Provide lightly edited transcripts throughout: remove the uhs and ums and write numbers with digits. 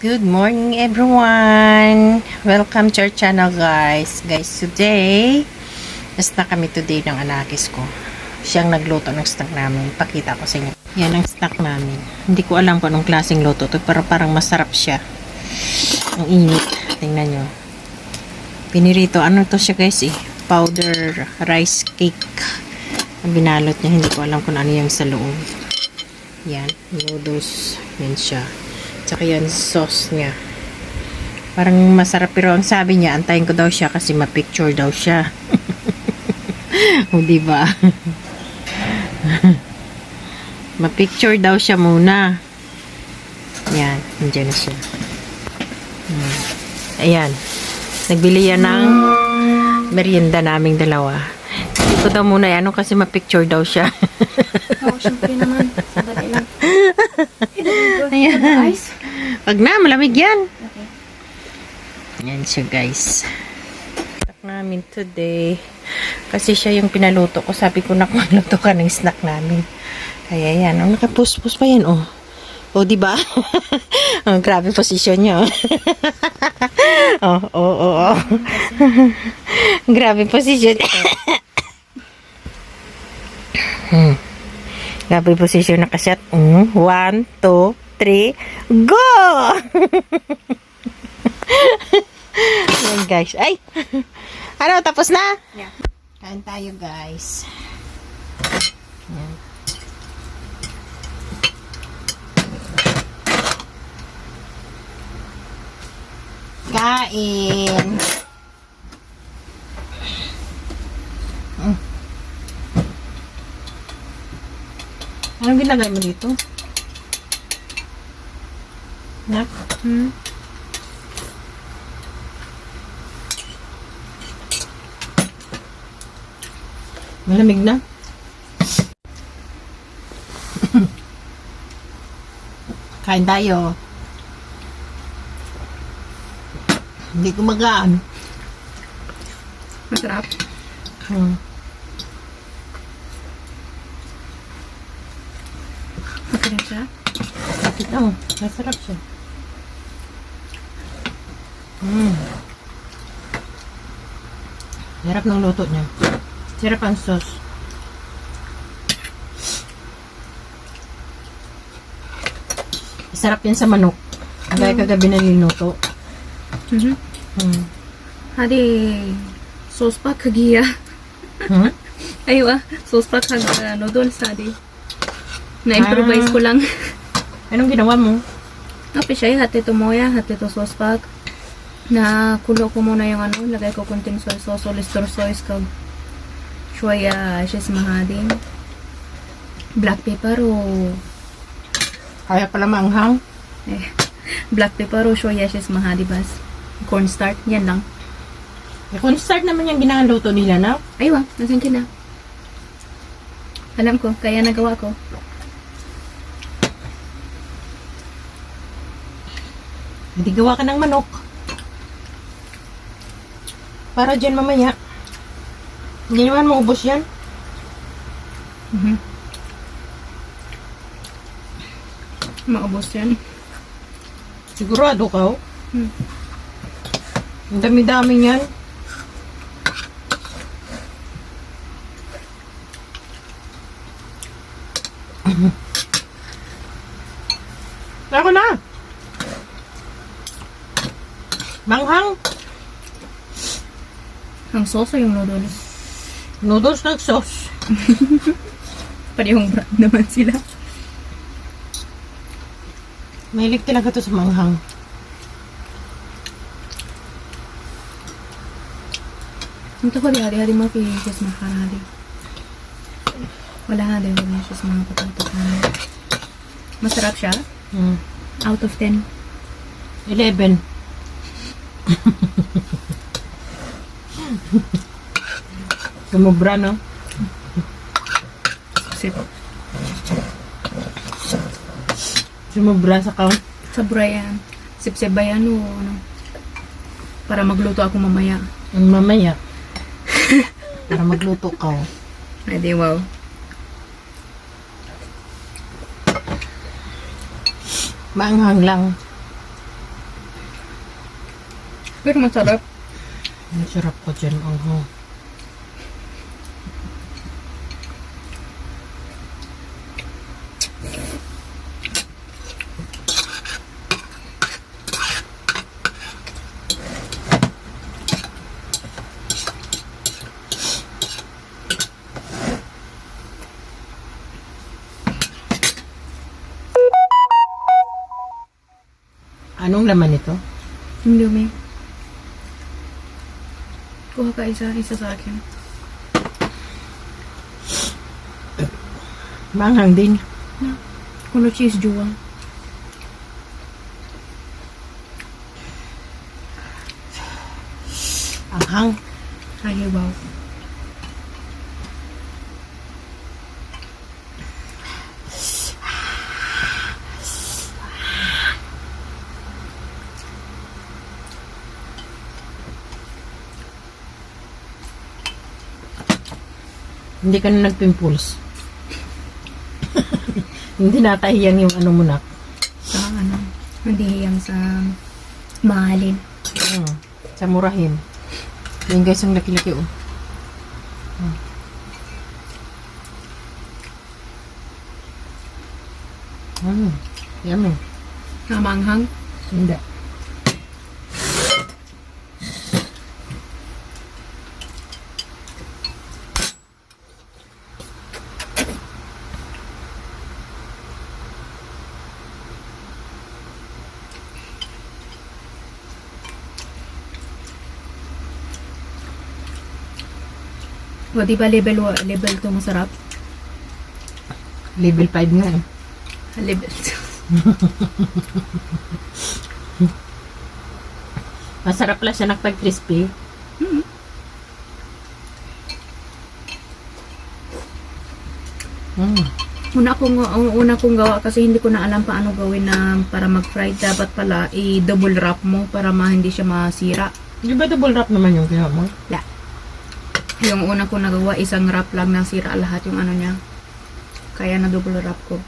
Good morning everyone! Welcome to our channel guys. Today, snack kami today ng anakis ko. Siyang nagluto ng snack namin. Pakita ko sa inyo. Yan ang snack namin. Hindi ko alam kung anong klaseng luto to, pero parang masarap siya. Ang init. Tingnan nyo. Pinirito. Ano to siya guys eh? Powder rice cake. Ang binalot niya. Hindi ko alam kung ano yung sa loob. Yan. Noodles. Yan siya. Tsaka yan, sauce niya. Parang masarap, pero ang sabi niya, antayin ko daw siya kasi ma-picture daw siya. O, diba? Ma-picture daw siya muna. Yan, nandiyan na siya. Ayan. Nagbili yan ng merienda naming dalawa. Hindi ko daw muna yan, kasi ma-picture daw siya. Oo, syempre naman. Sandali lang. Ayan. Wag na, malamig yan. Okay. Yan siya guys. Snack namin today. Kasi siya yung pinaluto ko. Sabi ko na magluto ka ng snack namin. Kaya yan. Oh, nakapuspos pa yan. Oh, oh diba? Oh, grabe position niya. Oh. Grabe position. Grabe position na kasyat. 1, 2, 3, go! Yan guys. Ay! Ano, tapos na? Yeah. Kain tayo guys. Yan. Kain! Anong ginagay mo dito? Nak? Malamig na. Kain tayo. Hindi ko magaan. Masarap. Masarap siya. Bakit? Masarap siya. Sarap ng luto niya. Sarap ang sauce. Sarap yan sa manok. Kagaya kagabi na niluto. Hadi, sauce pa kagiya. Aywa, sauce pa kag noodles hadi. Na-improvise ko lang. Anong ginawa mo? Api siya, hati to moya, hati to sauce pack. Na kulo ko muna yung ano, lagay ko kunting soy sauce, oyster sauce kag shoya shis mahadin. Black pepper o Kaya pala maanghang. black pepper o shoya shis mahadi bas. Cornstarch, yan lang. Kung start naman yung ginagaluto nila na. Aywa, nasan ka na? Alam ko, kaya nagawa ko. Hindi gawa ka ng manok. Para dyan mamaya. Hindi naman maubos yan. Maubos yan. Sigurado ka, oh. Ang dami-dami yan. Ako na. Manghang. Ang sauce o yung noodles? Noodles ng sauce. Parehong brand naman sila. Mahilig talaga to sa manghang. Ito ko hari-hari mo pisis makarari. Wala nga din wala siya sa mga patatas namin. Masarap siya? Out of 10. 11. Sumubra, no? Sip. Sumubra sa count. Sabra yan. Sip-sip ba yan o ano? Para magluto ako mamaya. Mamaya. Para magluto ka. Ay, di wow. Maanghang lang. Pero masarap. Ang sarap ko dyan, ang Anong laman nito? Indomie. Kuha ka isa sa akin. Manghang din. Kuno cheese juwang. Anghang. Ay, wow. Hindi ka na nagpimples. Hindi natahiyang yung ano mo na. Sa hindi hiyang sa mahalin. Sa murahin. Yan guys, ang laki-laki oh. Yummy. Namanghang. Hindi. O, di ba level 2 masarap? Level 5 nga eh. Level Masarap lang siya nakapag-crispy. 2. Una kong gawa kasi hindi ko na alam paano gawin na para mag-fry. Dapat pala i-double wrap mo para hindi siya masira. Di ba double wrap naman yung ginawa mo? La. Yung una ko nagawa, isang wrap lang na sira lahat yung ano niya. Kaya na double wrap ko.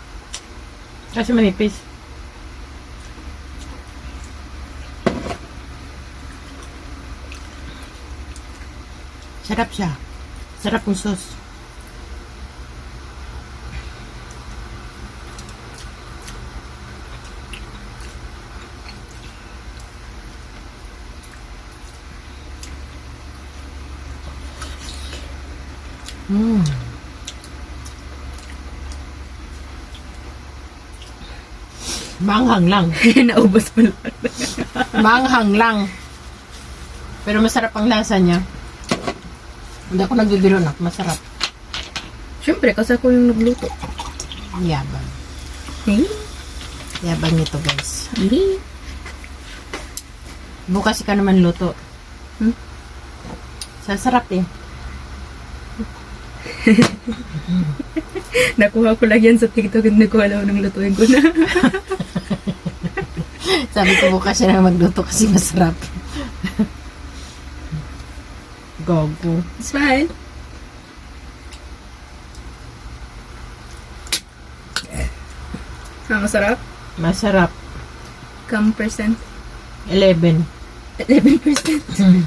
Kasi manipis. Sarap siya. Sarap yung sauce. Manghang lang. Naubos mo lang. Manghang lang. Pero masarap ang lasa niya. Hindi ako nagbibiro na. Masarap. Siyempre, kasi ako yung nagluto. Yabang. Hey? Yabang nito guys. Hindi. Bukas ka naman luto. Sasarap eh. Nakuha ko lang yan sa TikTok at nakuha lang ng lutuin ko na. Sabi ko bukas siya na magluto kasi masarap. Gogo. It's fine. Masarap? Masarap. Kam percent? 11. 11%.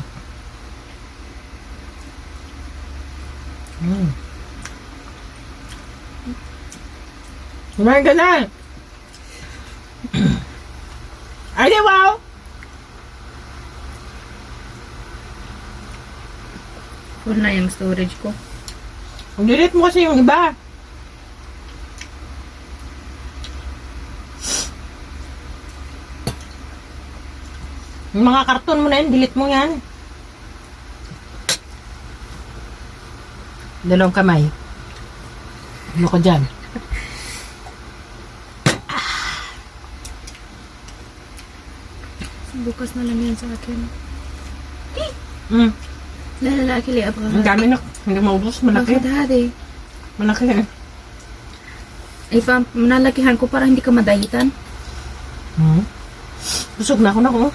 Kumain ka na! Ay, wow! Full na yung storage ko. Ang delete mo kasi yung iba. Yung mga karton mo na yun, delete mo yan. Dalawang kamay. Ano ko dyan? Bukas na lang yan sa akin. Lalaki liya pa Ang dami na. Hindi maubos. Malaki. Bakit hati? Malaki eh. Ay pa, nalakihan ko para hindi ka madayitan. Busog na ako na ko.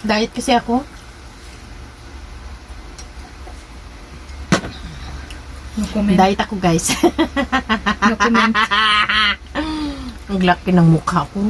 Diet kasi ako. No comment. Diet ako guys. No comment. Ang laki ng mukha ko.